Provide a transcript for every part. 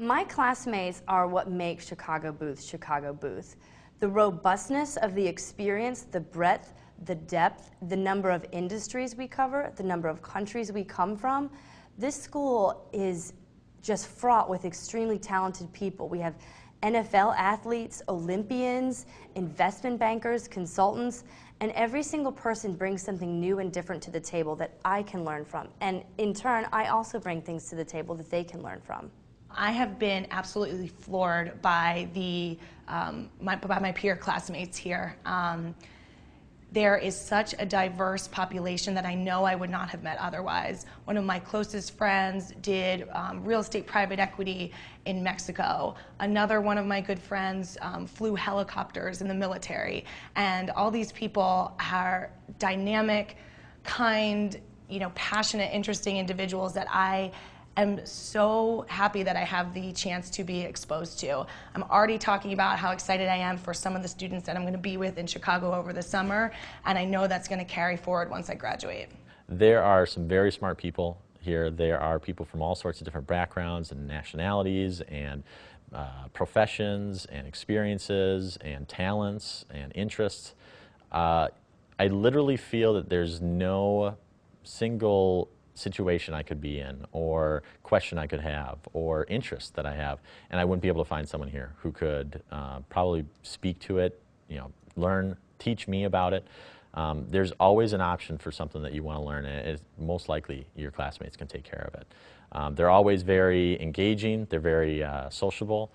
My classmates are what makes Chicago Booth. The robustness of the experience, the breadth, the depth, the number of industries we cover, the number of countries we come from. This school is just fraught with extremely talented people. We have NFL athletes, Olympians, investment bankers, consultants, and every single person brings something new and different to the table that I can learn from. And in turn, I also bring things to the table that they can learn from. I have been absolutely floored by my peer classmates here. There is such a diverse population that I know I would not have met otherwise. One of my closest friends did real estate private equity in Mexico. Another one of my good friends flew helicopters in the military. And all these people are dynamic, kind, passionate, interesting individuals that I am so happy that I have the chance to be exposed to. I'm already talking about how excited I am for some of the students that I'm going to be with in Chicago over the summer, and I know that's going to carry forward once I graduate. There are some very smart people here. There are people from all sorts of different backgrounds and nationalities and professions and experiences and talents and interests. I literally feel that there's no single situation I could be in, or question I could have, or interest that I have, and I wouldn't be able to find someone here who could probably speak to it, learn, teach me about it. There's always an option for something that you want to learn, and most likely your classmates can take care of it. They're always very engaging. They're very sociable.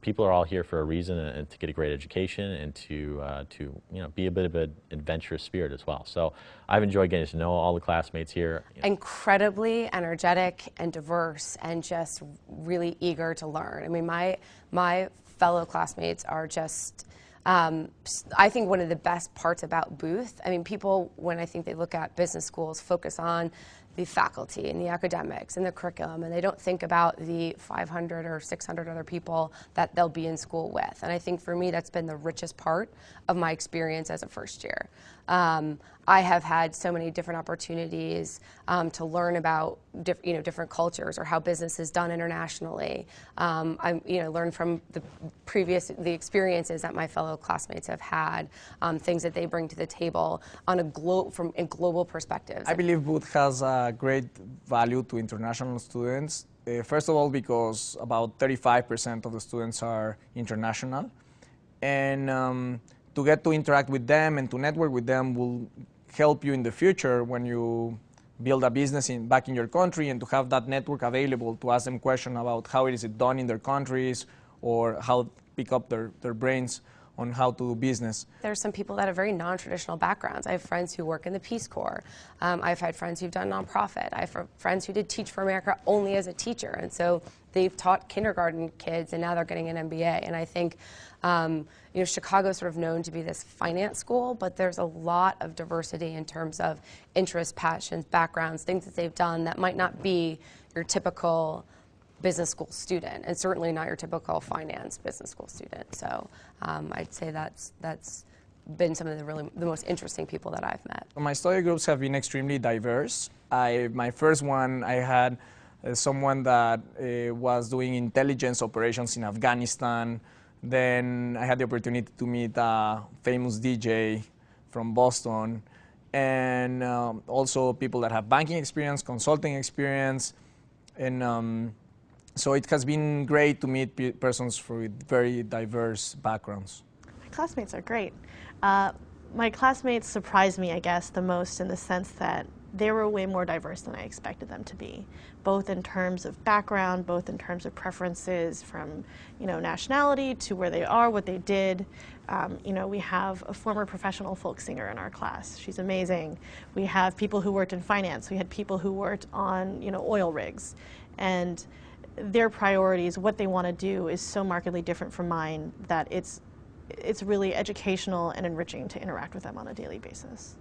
People are all here for a reason, and to get a great education, and to be a bit of an adventurous spirit as well. So I've enjoyed getting to know all the classmates here. Incredibly energetic and diverse, and just really eager to learn. I mean, my fellow classmates are just, I think, one of the best parts about Booth. I mean, people, when I think they look at business schools, focus on the faculty and the academics and the curriculum, and they don't think about the 500 or 600 other people that they'll be in school with. And I think for me, that's been the richest part of my experience as a first year. I have had so many different opportunities to learn about different cultures, or how business is done internationally. I learned from the experiences that my fellow classmates have had, things that they bring to the table on from global perspectives. I believe Booth has a great value to international students. First of all, because about 35% of the students are international, and to get to interact with them and to network with them will help you in the future when you build a business back in your country, and to have that network available to ask them questions about how it is done in their countries, or how pick up their brains on how to do business. There's some people that have very non-traditional backgrounds. I have friends who work in the Peace Corps. I've had friends who've done nonprofit. I have friends who did Teach for America only as a teacher, and so they've taught kindergarten kids, and now they're getting an MBA. And I think Chicago is sort of known to be this finance school, but there's a lot of diversity in terms of interests, passions, backgrounds, things that they've done that might not be your typical business school student, and certainly not your typical finance business school student. So I'd say that's been some of the most interesting people that I've met. My study groups have been extremely diverse. My first one, I had someone that was doing intelligence operations in Afghanistan. Then I had the opportunity to meet a famous DJ from Boston, and also people that have banking experience, consulting experience, and so it has been great to meet persons with very diverse backgrounds. My classmates are great. My classmates surprised me, I guess, the most, in the sense that they were way more diverse than I expected them to be, both in terms of background, both in terms of preferences, from nationality to where they are, what they did. We have a former professional folk singer in our class. She's amazing. We have people who worked in finance. We had people who worked on oil rigs, and their priorities, what they want to do, is so markedly different from mine that it's really educational and enriching to interact with them on a daily basis.